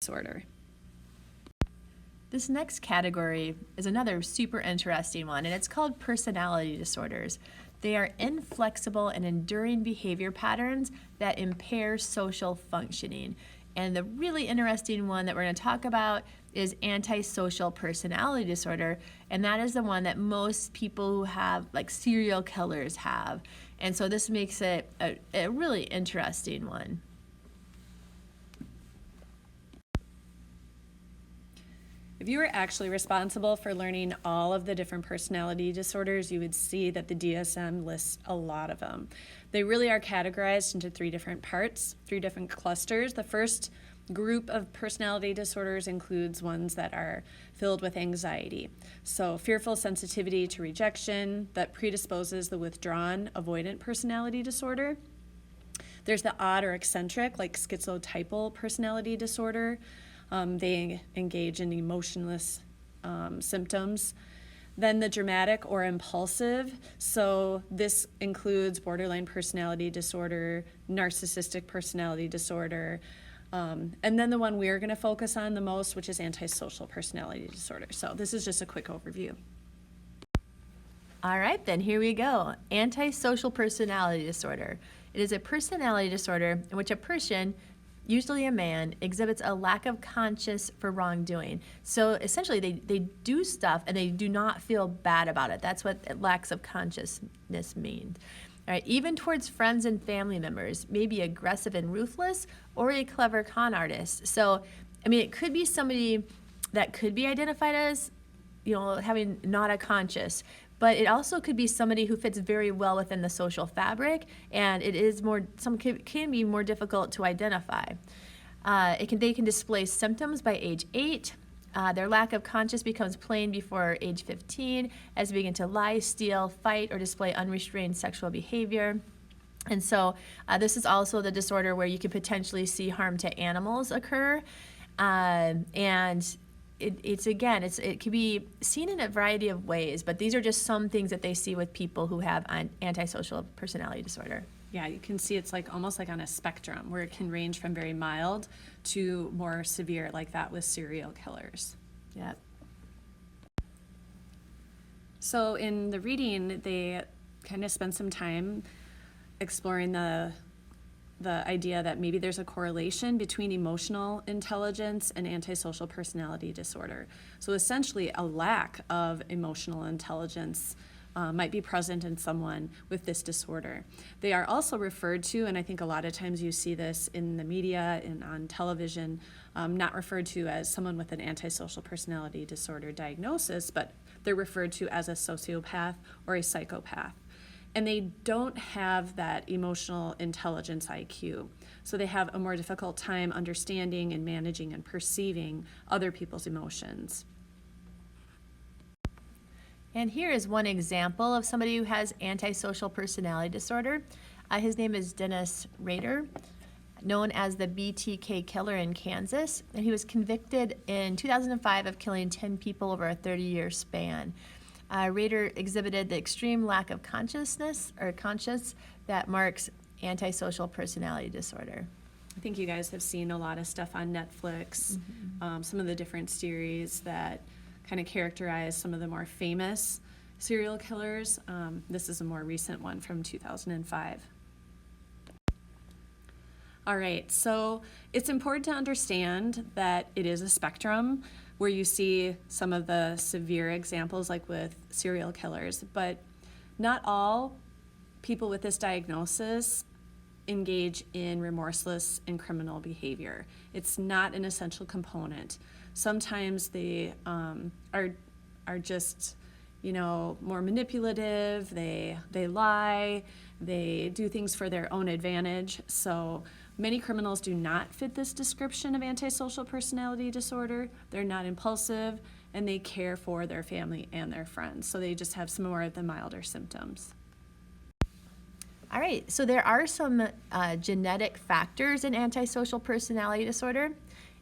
disorder. This next category is another super interesting one, and it's called personality disorders. They are inflexible and enduring behavior patterns that impair social functioning. And the really interesting one that we're going to talk about is antisocial personality disorder, and that is the one that most people who have, like serial killers, have. And so this makes it a really interesting one. If you were actually responsible for learning all of the different personality disorders, you would see that the DSM lists a lot of them. They really are categorized into three different parts, three different clusters. The first group of personality disorders includes ones that are filled with anxiety. So fearful sensitivity to rejection that predisposes the withdrawn avoidant personality disorder. There's the odd or eccentric, like schizotypal personality disorder. They engage in emotionless symptoms. Then the dramatic or impulsive. So this includes borderline personality disorder, narcissistic personality disorder, and then the one we're going to focus on the most, which is antisocial personality disorder. So this is just a quick overview. All right, then here we go. Antisocial personality disorder. It is a personality disorder in which a person, usually a man, exhibits a lack of conscience for wrongdoing. So essentially they do stuff and they do not feel bad about it. That's what lacks of consciousness means. All right, even towards friends and family members, may be aggressive and ruthless, or a clever con artist. So, I mean, it could be somebody that could be identified as, having not a conscience, but it also could be somebody who fits very well within the social fabric, and it is can be more difficult to identify. They can display symptoms by age 8. Their lack of conscience becomes plain before age 15 as they begin to lie, steal, fight, or display unrestrained sexual behavior. And so this is also the disorder where you could potentially see harm to animals occur. And it can be seen in a variety of ways, but these are just some things that they see with people who have antisocial personality disorder. Yeah, you can see it's almost like on a spectrum where it can range from very mild to more severe, like that with serial killers. Yeah. So in the reading, they kind of spend some time exploring the idea that maybe there's a correlation between emotional intelligence and antisocial personality disorder. So essentially, a lack of emotional intelligence might be present in someone with this disorder. They are also referred to, and I think a lot of times you see this in the media and on television, not referred to as someone with an antisocial personality disorder diagnosis, but they're referred to as a sociopath or a psychopath. And they don't have that emotional intelligence IQ. So they have a more difficult time understanding and managing and perceiving other people's emotions. And here is one example of somebody who has antisocial personality disorder. His name is Dennis Rader, known as the BTK killer in Kansas, and he was convicted in 2005 of killing 10 people over a 30-year span. Rader exhibited the extreme lack of conscience that marks antisocial personality disorder. I think you guys have seen a lot of stuff on Netflix, some of the different series that kind of characterize some of the more famous serial killers. This is a more recent one from 2005. All right, so it's important to understand that it is a spectrum where you see some of the severe examples like with serial killers, but not all people with this diagnosis engage in remorseless and criminal behavior. It's not an essential component. Sometimes they are just, more manipulative. They lie. They do things for their own advantage. So many criminals do not fit this description of antisocial personality disorder. They're not impulsive, and they care for their family and their friends. So they just have some more of the milder symptoms. All right, so there are some genetic factors in antisocial personality disorder.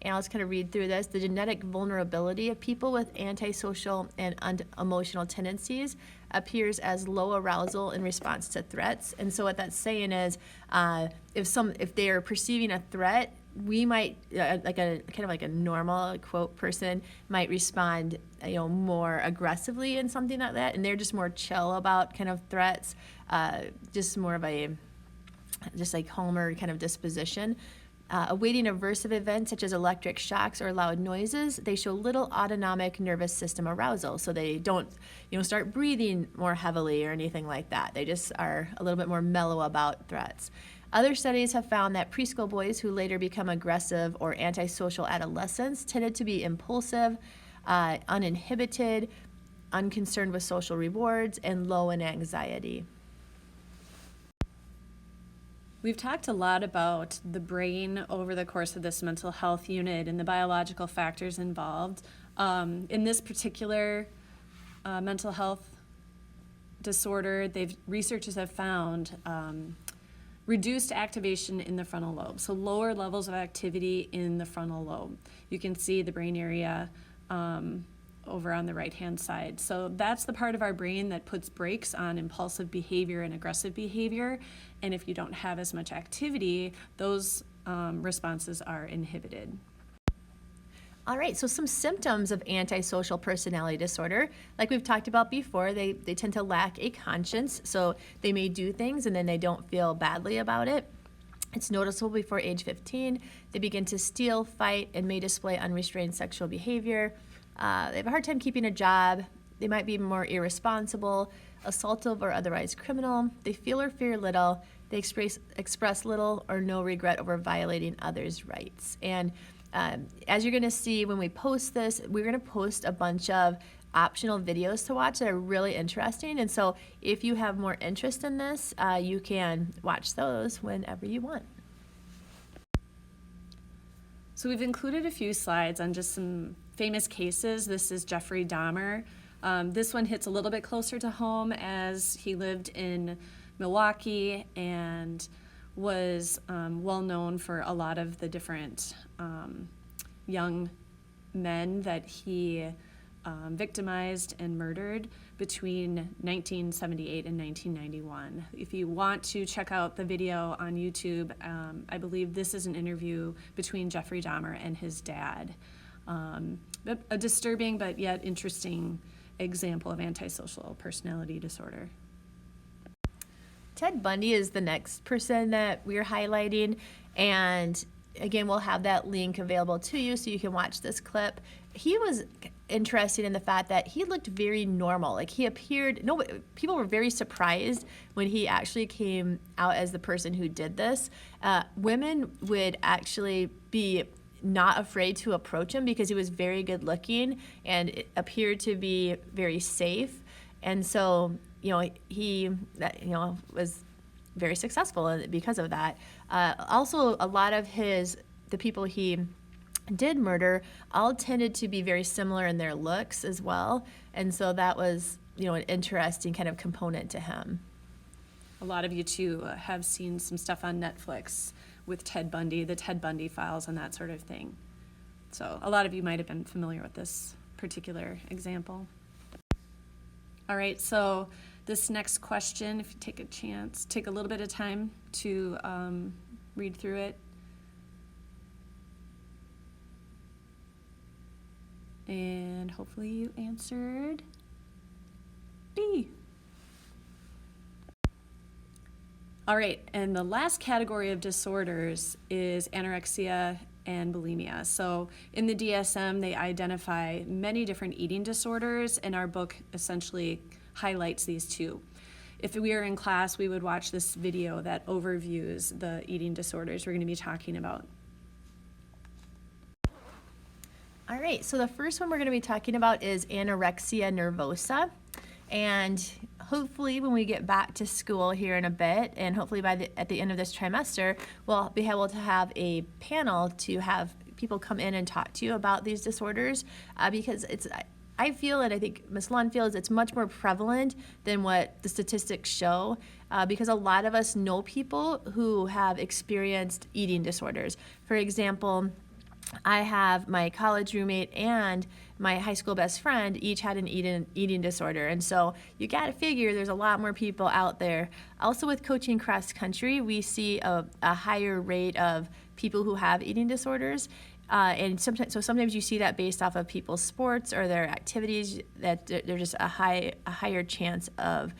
And I'll just kind of read through this. The genetic vulnerability of people with antisocial and unemotional tendencies appears as low arousal in response to threats. And so what that's saying is if they are perceiving a threat, we might, like a kind of like a normal quote person might respond, more aggressively in something like that, and they're just more chill about kind of threats, just more of a, just like Homer kind of disposition. Awaiting aversive events such as electric shocks or loud noises, they show little autonomic nervous system arousal. So they don't, start breathing more heavily or anything like that. They just are a little bit more mellow about threats. Other studies have found that preschool boys who later become aggressive or antisocial adolescents tended to be impulsive, uninhibited, unconcerned with social rewards, and low in anxiety. We've talked a lot about the brain over the course of this mental health unit and the biological factors involved. In this particular mental health disorder, researchers have found reduced activation in the frontal lobe, so lower levels of activity in the frontal lobe. You can see the brain area over on the right-hand side. So that's the part of our brain that puts brakes on impulsive behavior and aggressive behavior. And if you don't have as much activity, those responses are inhibited. All right, so some symptoms of antisocial personality disorder, like we've talked about before, they tend to lack a conscience, so they may do things and then they don't feel badly about it. It's noticeable before age 15. They begin to steal, fight, and may display unrestrained sexual behavior. They have a hard time keeping a job. They might be more irresponsible, assaultive, or otherwise criminal. They feel or fear little. They express little or no regret over violating others' rights. And as you're going to see when we post this, we're going to post a bunch of optional videos to watch that are really interesting. And so if you have more interest in this, you can watch those whenever you want. So we've included a few slides on just some famous cases. This is Jeffrey Dahmer. This one hits a little bit closer to home as he lived in Milwaukee and was well known for a lot of the different young men that he victimized and murdered between 1978 and 1991. If you want to check out the video on YouTube, I believe this is an interview between Jeffrey Dahmer and his dad. A disturbing but yet interesting example of antisocial personality disorder. Ted Bundy is the next person that we're highlighting, and again, we'll have that link available to you so you can watch this clip. He was interesting in the fact that he looked very normal. Like he appeared, people were very surprised when he actually came out as the person who did this. Women would actually be not afraid to approach him because he was very good looking and it appeared to be very safe. And so, he was very successful because of that. Also, a lot of the people he did murder all tended to be very similar in their looks as well. And so that was, an interesting kind of component to him. A lot of you too have seen some stuff on Netflix with Ted Bundy, the Ted Bundy files and that sort of thing. So a lot of you might have been familiar with this particular example. All right, so this next question, if you take a little bit of time to read through it. And hopefully you answered B. All right, and the last category of disorders is anorexia and bulimia. So in the DSM, they identify many different eating disorders, and our book essentially highlights these two. If we were in class, we would watch this video that overviews the eating disorders we're going to be talking about. All right, so the first one we're going to be talking about is anorexia nervosa. And hopefully when we get back to school here in a bit, and hopefully at the end of this trimester, we'll be able to have a panel to have people come in and talk to you about these disorders, because I feel, and I think Ms. Lund feels, it's much more prevalent than what the statistics show, because a lot of us know people who have experienced eating disorders. For example, I have my college roommate and my high school best friend each had an eating disorder. And so you got to figure there's a lot more people out there. Also, with coaching cross country, we see a higher rate of people who have eating disorders. And sometimes you see that based off of people's sports or their activities, that they're just a higher chance of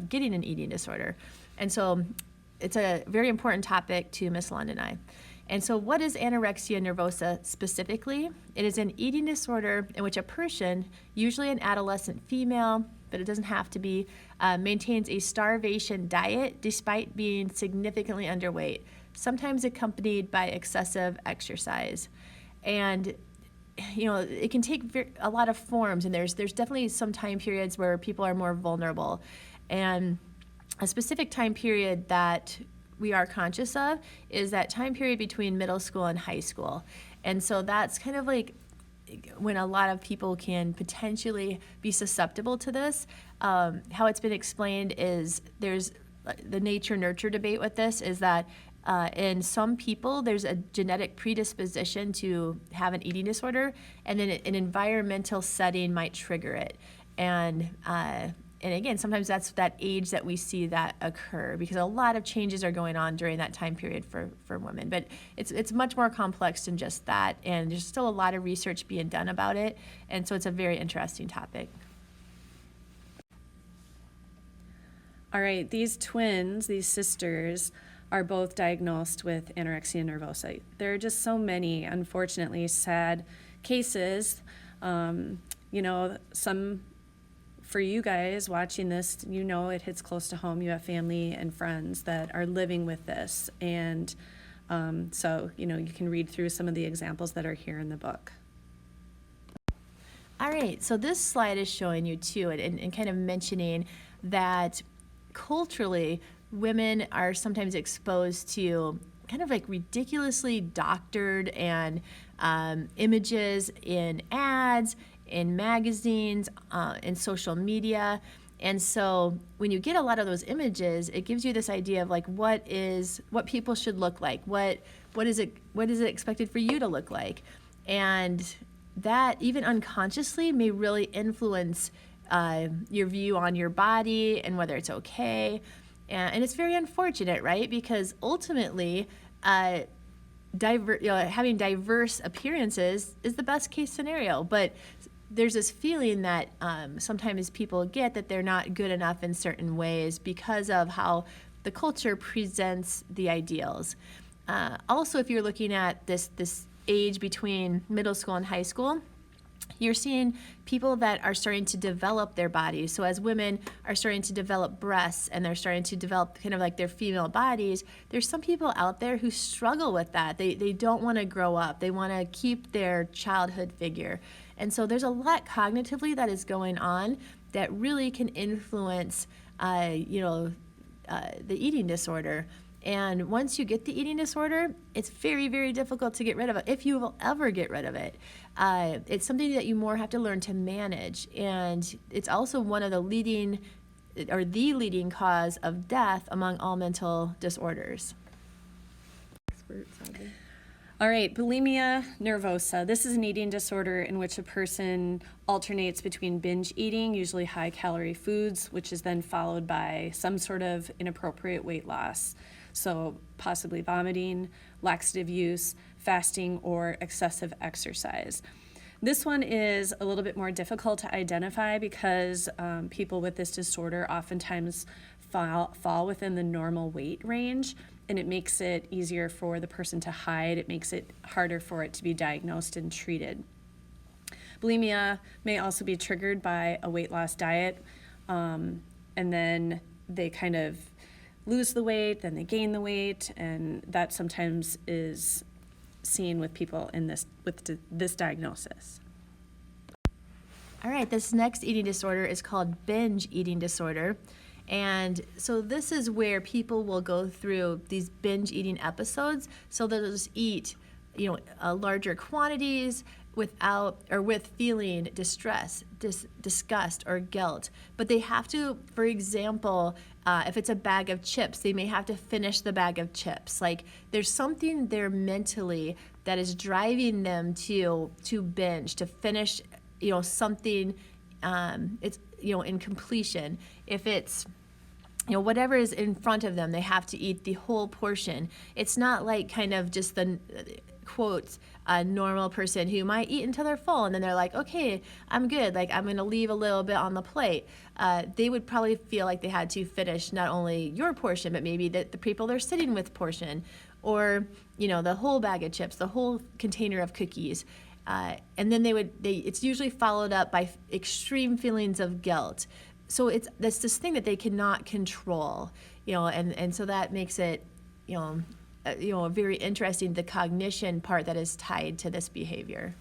getting an eating disorder. And so it's a very important topic to Miss Lund and I. And so what is anorexia nervosa specifically? It is an eating disorder in which a person, usually an adolescent female, but it doesn't have to be, maintains a starvation diet despite being significantly underweight, sometimes accompanied by excessive exercise. And it can take a lot of forms, and there's definitely some time periods where people are more vulnerable. And a specific time period that we are conscious of is that time period between middle school and high school. And so that's kind of like when a lot of people can potentially be susceptible to this. How it's been explained is there's the nature-nurture debate with this is that in some people, there's a genetic predisposition to have an eating disorder, and then an environmental setting might trigger it. And again, sometimes that's that age that we see that occur, because a lot of changes are going on during that time period for women. But it's much more complex than just that, and there's still a lot of research being done about it, and so it's a very interesting topic. All right, these twins, these sisters, are both diagnosed with anorexia nervosa. There are just so many, unfortunately, sad cases. Some for you guys watching this, it hits close to home. You have family and friends that are living with this. And so you can read through some of the examples that are here in the book. All right, so this slide is showing you too, and kind of mentioning that culturally, women are sometimes exposed to kind of like ridiculously doctored and images in ads, in magazines, in social media. And so when you get a lot of those images, it gives you this idea of like what people should look like, what is it expected for you to look like. And that even unconsciously may really influence your view on your body and whether it's okay. And it's very unfortunate, right? Because ultimately, having diverse appearances is the best case scenario. But there's this feeling that sometimes people get that they're not good enough in certain ways because of how the culture presents the ideals. Also, if you're looking at this age between middle school and high school, you're seeing people that are starting to develop their bodies. So as women are starting to develop breasts and they're starting to develop kind of like their female bodies, there's some people out there who struggle with that. They don't want to grow up. They want to keep their childhood figure. And so there's a lot cognitively that is going on that really can influence, the eating disorder. And once you get the eating disorder, it's very, very difficult to get rid of it, if you will ever get rid of it. It's something that you more have to learn to manage. And it's also one of the leading cause of death among all mental disorders. All right, bulimia nervosa. This is an eating disorder in which a person alternates between binge eating, usually high-calorie foods, which is then followed by some sort of inappropriate weight loss. So possibly vomiting, laxative use, fasting, or excessive exercise. This one is a little bit more difficult to identify because people with this disorder oftentimes fall within the normal weight range, and it makes it easier for the person to hide. It makes it harder for it to be diagnosed and treated. Bulimia may also be triggered by a weight loss diet, and then they kind of lose the weight, then they gain the weight, and that sometimes is seen with people with this diagnosis. All right, this next eating disorder is called binge eating disorder. And so this is where people will go through these binge eating episodes. So they'll just eat larger quantities without or with feeling distress, disgust, or guilt. But they have to, for example, if it's a bag of chips, they may have to finish the bag of chips. Like there's something there mentally that is driving them to binge, to finish, something. It's in completion. If it's whatever is in front of them, they have to eat the whole portion. It's not like kind of just the quote a normal person who might eat until they're full and then they're like, okay, I'm good, like I'm going to leave a little bit on the plate. They would probably feel like they had to finish not only your portion, but maybe the people they're sitting with portion, or the whole bag of chips, the whole container of cookies. And then it's usually followed up by extreme feelings of guilt. So it's this thing that they cannot control, and so that makes it, very interesting, the cognition part that is tied to this behavior.